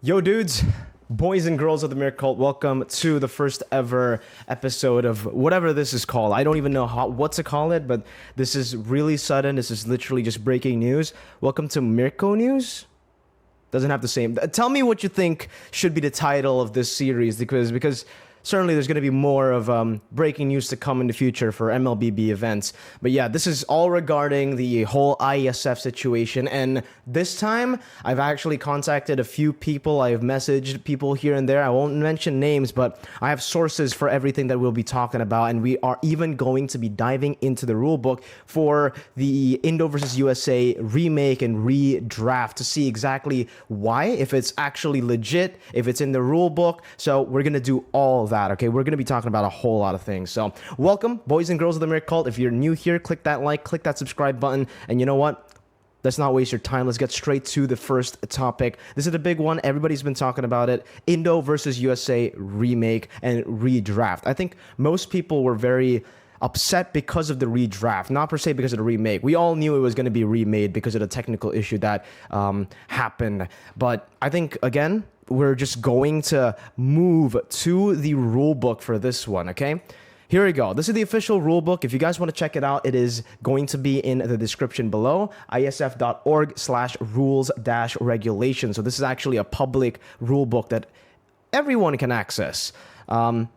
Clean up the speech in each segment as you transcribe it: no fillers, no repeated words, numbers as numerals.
Yo, dudes, boys and girls of the Mirko, welcome to the first ever episode of whatever this is called. I don't even know what to call it, but this is really sudden. This is literally just breaking news. Welcome to Mirko News. Doesn't have the same. Tell me what you think should be the title of this series, because certainly there's going to be more of breaking news to come in the future for MLBB events. But yeah, this is all regarding the whole IESF situation. And this time, I've actually contacted a few people. I've messaged people here and there. I won't mention names, but I have sources for everything that we'll be talking about. And we are even going to be diving into the rulebook for the INDO vs USA remake and redraft to see exactly why, if it's actually legit, if it's in the rulebook. So we're going to do all that. Okay, we're going to be talking about a whole lot of things. So welcome, boys and girls of the Mirko. If you're new here, click that like, click that subscribe button. And you know what? Let's not waste your time. Let's get straight to the first topic. This is a big one. Everybody's been talking about it. INDO versus USA remake and redraft. I think most people were very upset because of the redraft, not per se because of the remake. We all knew it was going to be remade because of the technical issue that happened. But I think, again, we're just going to move to the rule book for this one, okay? Here we go. This is the official rule book. If you guys want to check it out, it is going to be in the description below, isf.org/rules-regulations. So this is actually a public rule book that everyone can access. So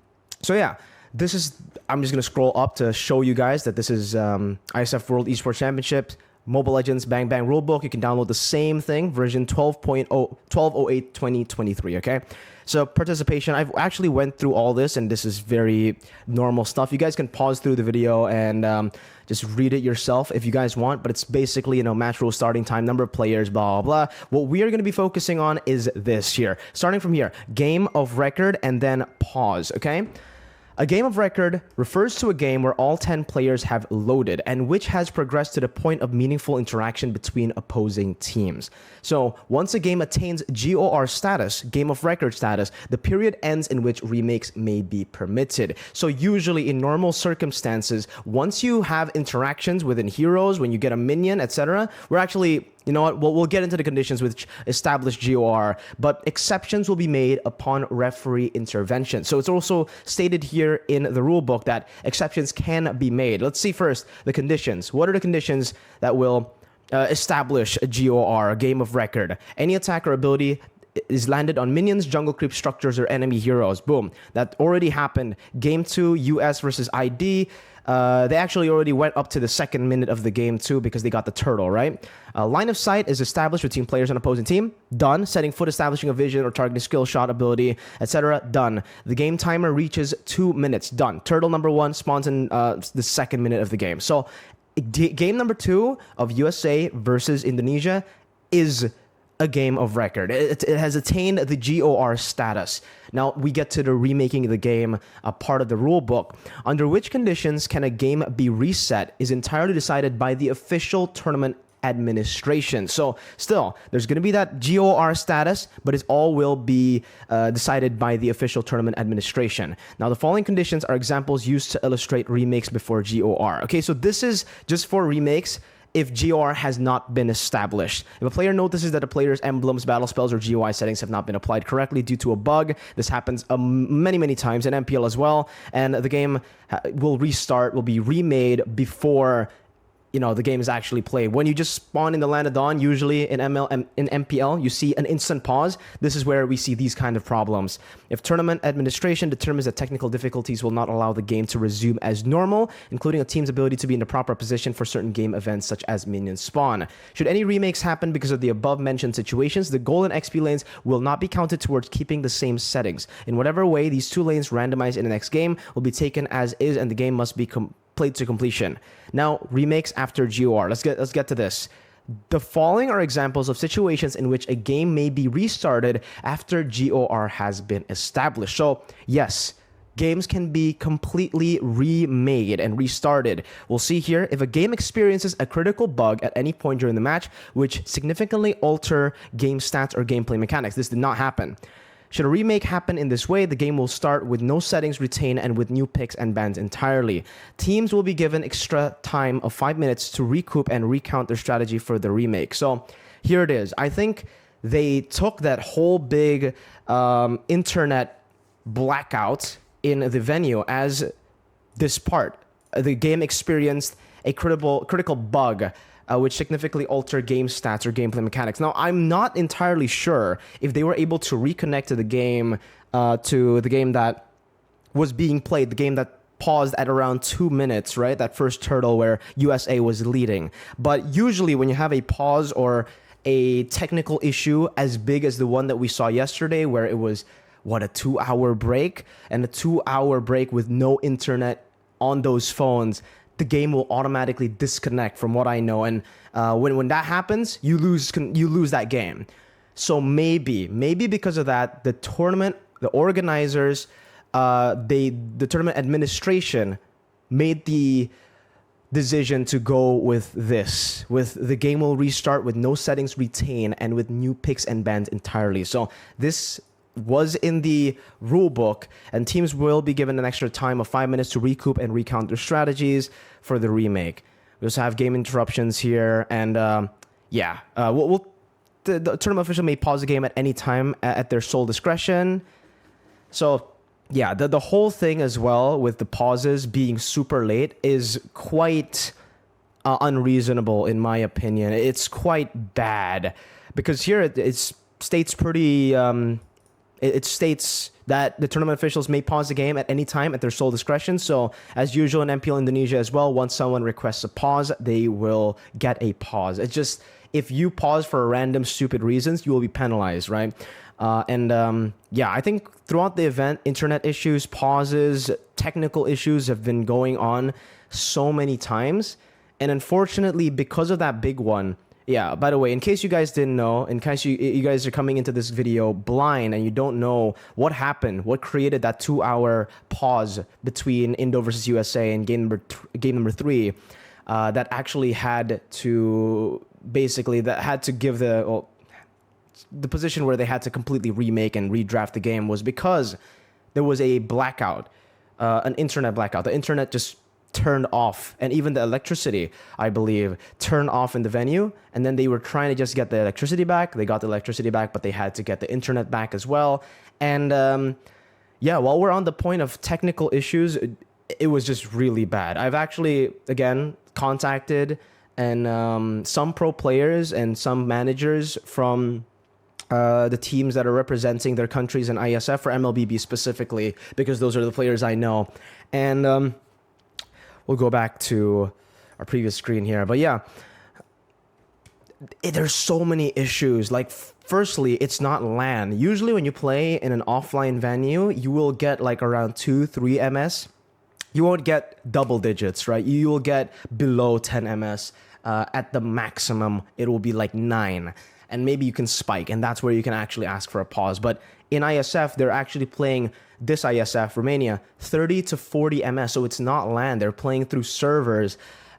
yeah, this is, I'm just going to scroll up to show you guys that this is ISF World Esports Championship, Mobile Legends Bang Bang Rulebook. You can download the same thing, version 12.08/2023, okay? So participation, I've actually went through all this, and this is very normal stuff. You guys can pause through the video and just read it yourself if you guys want, but it's basically, you know, match rule, starting time, number of players, blah, blah, blah. What we are going to be focusing on is this here. Starting from here, game of record, and then pause, okay? A game of record refers to a game where all 10 players have loaded and which has progressed to the point of meaningful interaction between opposing teams. So once a game attains GOR status, game of record status, the period ends in which remakes may be permitted. So usually in normal circumstances, once you have interactions within heroes, when you get a minion, etc., we're actually, you know what, we'll get into the conditions which establish GOR, but exceptions will be made upon referee intervention. So it's also stated here in the rulebook that exceptions can be made. Let's see first the conditions. What are the conditions that will establish a GOR, a game of record? Any attack or ability is landed on minions, jungle creep structures, or enemy heroes. Boom. That already happened. Game 2, US versus ID. They actually already went up to the second minute of the game too because they got the turtle, right? Line of sight is established between players on opposing team. Done. Setting foot, establishing a vision or targeting skill, shot, ability, etc. Done. The game timer reaches 2 minutes. Done. Turtle number 1 spawns in the second minute of the game. So game number 2 of USA versus Indonesia is a game of record. It has attained the GOR status. Now we get to the remaking of the game, a part of the rule book. Under which conditions can a game be reset is entirely decided by the official tournament administration. So still, there's going to be that GOR status, but it all will be decided by the official tournament administration. Now the following conditions are examples used to illustrate remakes before GOR. Okay, so this is just for remakes if GOR has not been established. If a player notices that a player's emblems, battle spells, or GUI settings have not been applied correctly due to a bug, this happens many times in MPL as well, and the game will restart, will be remade before, you know, the game is actually played. When you just spawn in the land of dawn, usually in MPL, you see an instant pause. This is where we see these kind of problems. If tournament administration determines that technical difficulties will not allow the game to resume as normal, including a team's ability to be in the proper position for certain game events such as minion spawn. Should any remakes happen because of the above mentioned situations, the gold and XP lanes will not be counted towards keeping the same settings. In whatever way, these 2 lanes randomized in the next game will be taken as is, and the game must be played to completion. Now, remakes after GOR. Let's get to this. The following are examples of situations in which a game may be restarted after GOR has been established. So, yes, games can be completely remade and restarted. We'll see here if a game experiences a critical bug at any point during the match which significantly alter game stats or gameplay mechanics. This did not happen. Should a remake happen in this way, the game will start with no settings retained and with new picks and bans entirely. Teams will be given extra time of 5 minutes to recoup and recount their strategy for the remake. So here it is. I think they took that whole big internet blackout in the venue as this part. The game experienced a critical bug, which significantly altered game stats or gameplay mechanics. Now, I'm not entirely sure if they were able to reconnect to the game that was being played, the game that paused at around 2 minutes, right? That first turtle where USA was leading. But usually when you have a pause or a technical issue as big as the one that we saw yesterday, where it was, a 2-hour break, and a 2-hour break with no internet on those phones, the game will automatically disconnect from what I know. And when that happens, you lose that game. So maybe because of that, the organizers, the tournament administration made the decision to go with the game will restart with no settings retained and with new picks and bans entirely. So this was in the rule book, and teams will be given an extra time of 5 minutes to recoup and recount their strategies for the remake. We also have game interruptions here, and the tournament official may pause the game at any time at their sole discretion. So yeah, the whole thing as well with the pauses being super late is quite unreasonable in my opinion. It's quite bad because here it states pretty. It states that the tournament officials may pause the game at any time at their sole discretion. So as usual in MPL Indonesia as well, once someone requests a pause, they will get a pause. It's just if you pause for random stupid reasons, you will be penalized, right? I think throughout the event, internet issues, pauses, technical issues have been going on so many times. And unfortunately, because of that big one, by the way, in case you guys didn't know, in case you guys are coming into this video blind and you don't know what happened, what created that 2-hour pause between Indo versus USA and game number 3, that actually had to give the position where they had to completely remake and redraft the game was because there was a blackout, an internet blackout. The internet just turned off, and even the electricity, I believe, turned off in the venue. And then they were trying to just get the electricity back. They got the electricity back, but they had to get the internet back as well. And while we're on the point of technical issues, it was just really bad. I've actually, again, contacted some pro players and some managers from the teams that are representing their countries in ISF, for MLBB specifically, because those are the players I know. And we'll go back to our previous screen here. But yeah, there's so many issues. Like, firstly, it's not LAN. Usually when you play in an offline venue, you will get like around 2-3 ms. You won't get double digits, right? You will get below 10 ms. At the maximum, it will be like 9. And maybe you can spike, and that's where you can actually ask for a pause. But in ISF, they're actually playing this ISF, Romania, 30 to 40 ms. So it's not LAN. They're playing through servers.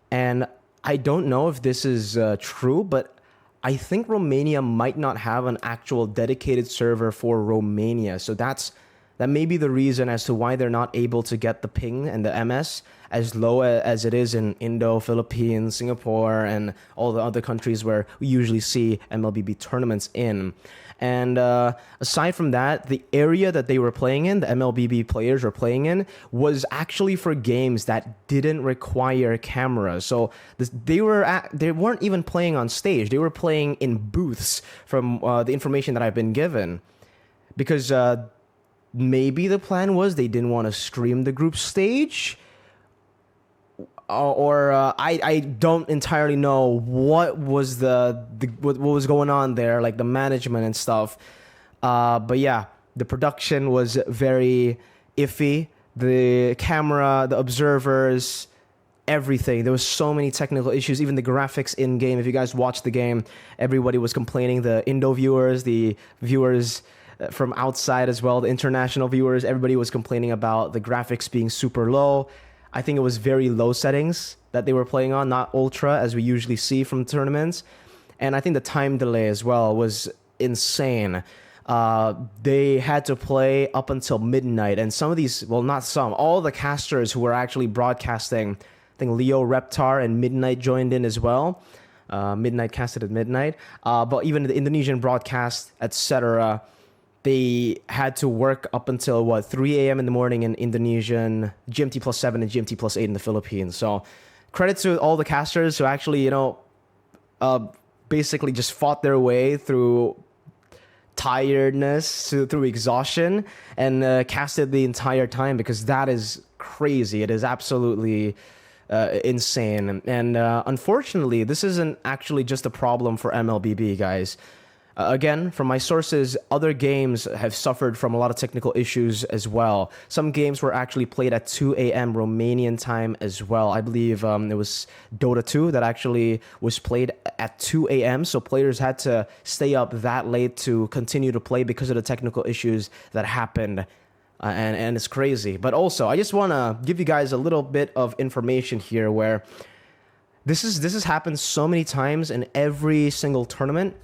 And I don't know if this is true, but I think Romania might not have an actual dedicated server for Romania. So that may be the reason as to why they're not able to get the ping and the MS as low as it is in Indo, Philippines, Singapore, and all the other countries where we usually see MLBB tournaments in. And aside from that, the area that they were playing in, the MLBB players were playing in, was actually for games that didn't require cameras. So they weren't even playing on stage. They were playing in booths from the information that I've been given. Because maybe the plan was they didn't want to stream the group stage. I don't entirely know what was what was going on there, like the management and stuff. But yeah, the production was very iffy. The camera, the observers, everything. There was so many technical issues. Even the graphics in game. If you guys watched the game, everybody was complaining. The Indo viewers, the viewers from outside as well, the international viewers, everybody was complaining about the graphics being super low. I think it was very low settings that they were playing on, not ultra as we usually see from tournaments. And I think the time delay as well was insane. They had to play up until midnight. And some of these, well, not some, all the casters who were actually broadcasting, I think Leo Reptar and Midnight joined in as well. midnight, casted at midnight. But even the Indonesian broadcast, etc., they had to work up until 3 a.m. in the morning in Indonesian, GMT +7 and GMT +8 in the Philippines. So credit to all the casters who actually, basically just fought their way through tiredness, through exhaustion, and casted the entire time, because that is crazy. It is absolutely insane. And unfortunately, this isn't actually just a problem for MLBB, guys. Again, from my sources, other games have suffered from a lot of technical issues as well. Some games were actually played at 2 a.m. Romanian time as well. I believe it was Dota 2 that actually was played at 2 a.m. So players had to stay up that late to continue to play because of the technical issues that happened. And it's crazy. But also, I just want to give you guys a little bit of information here where this has happened so many times in every single tournament.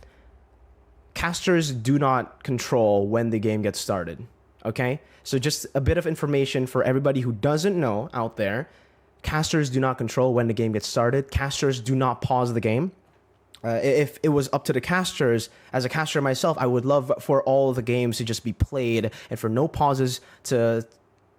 Casters do not control when the game gets started, okay? So just a bit of information for everybody who doesn't know out there. Casters do not control when the game gets started. Casters do not pause the game. If it was up to the casters, as a caster myself, I would love for all the games to just be played and for no pauses to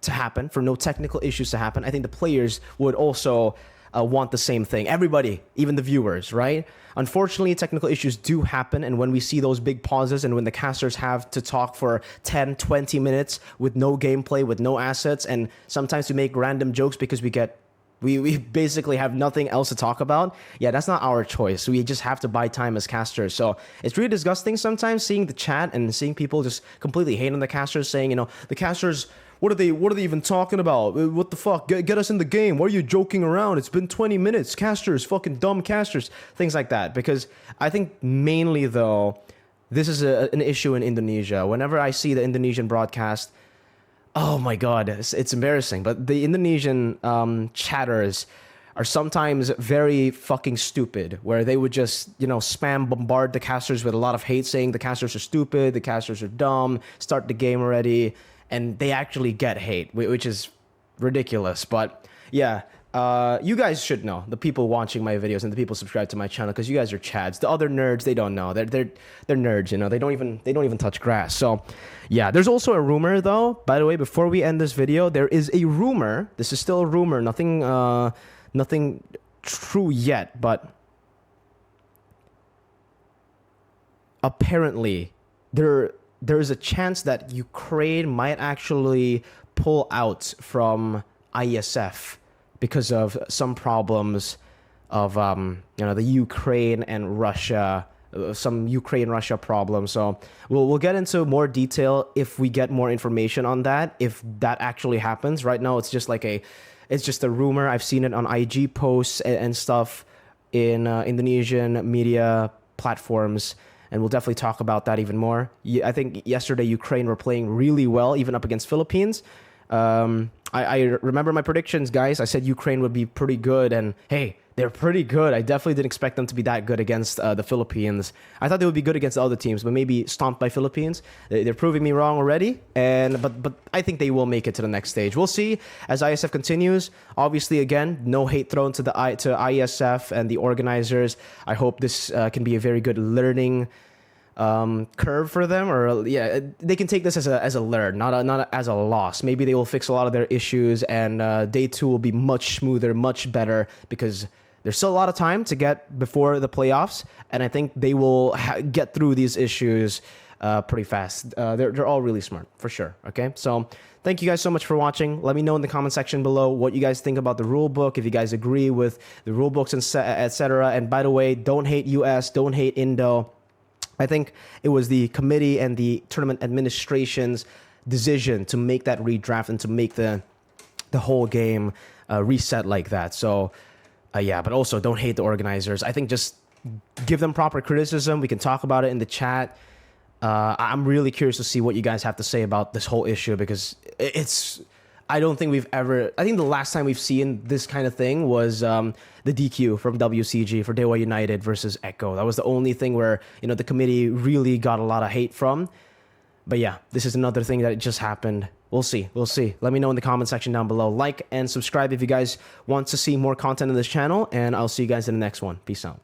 happen, for no technical issues to happen. I think the players would also want the same thing. Everybody, even the viewers, right? Unfortunately, technical issues do happen, and when we see those big pauses and when the casters have to talk for 10, 20 minutes with no gameplay, with no assets, and sometimes we make random jokes because we basically have nothing else to talk about. Yeah, that's not our choice. We just have to buy time as casters. So it's really disgusting sometimes seeing the chat and seeing people just completely hate on the casters, saying, the casters, what are they even talking about? What the fuck? Get us in the game. Why are you joking around? It's been 20 minutes. Casters, fucking dumb casters. Things like that. Because I think mainly, though, this is an issue in Indonesia. Whenever I see the Indonesian broadcast, oh my God, it's embarrassing. But the Indonesian chatters are sometimes very fucking stupid, where they would just, spam bombard the casters with a lot of hate, saying the casters are stupid, the casters are dumb, start the game already. And they actually get hate, which is ridiculous. But yeah, you guys should know, the people watching my videos and the people subscribed to my channel, because you guys are chads. The other nerds, they don't know. They're nerds, They don't even touch grass. So yeah, there's also a rumor, though. By the way, before we end this video, there is a rumor. This is still a rumor. Nothing true yet, but apparently there's a chance that Ukraine might actually pull out from IESF because of some problems of the Ukraine and Russia, some Ukraine-Russia problems. So we'll get into more detail if we get more information on that, if that actually happens. Right now, it's just a rumor. I've seen it on IG posts and stuff in Indonesian media platforms. And we'll definitely talk about that even more. I think yesterday Ukraine were playing really well, even up against Philippines. I remember my predictions, guys. I said Ukraine would be pretty good, and hey, they're pretty good. I definitely didn't expect them to be that good against the Philippines. I thought they would be good against the other teams, but maybe stomped by Philippines. They're proving me wrong already, but I think they will make it to the next stage. We'll see as ISF continues. Obviously, again, no hate thrown to ISF and the organizers. I hope this can be a very good learning curve for them, or yeah, they can take this as a learn, not as a loss. Maybe they will fix a lot of their issues, and day 2 will be much smoother, much better, because there's still a lot of time to get before the playoffs, and I think they will get through these issues pretty fast. They're all really smart, for sure. Okay, so thank you guys so much for watching. Let me know in the comment section below what you guys think about the rule book, if you guys agree with the rule books, and etc. And by the way, don't hate US, don't hate Indo. I think it was the committee and the tournament administration's decision to make that redraft and to make the whole game reset like that. So yeah, but also don't hate the organizers. I think just give them proper criticism. We can talk about it in the chat. I'm really curious to see what you guys have to say about this whole issue, because I don't think I think the last time we've seen this kind of thing was the DQ from WCG for Dewa United versus Echo. That was the only thing where, the committee really got a lot of hate from. But yeah, this is another thing that just happened. We'll see. Let me know in the comment section down below. Like and subscribe if you guys want to see more content on this channel, and I'll see you guys in the next one. Peace out.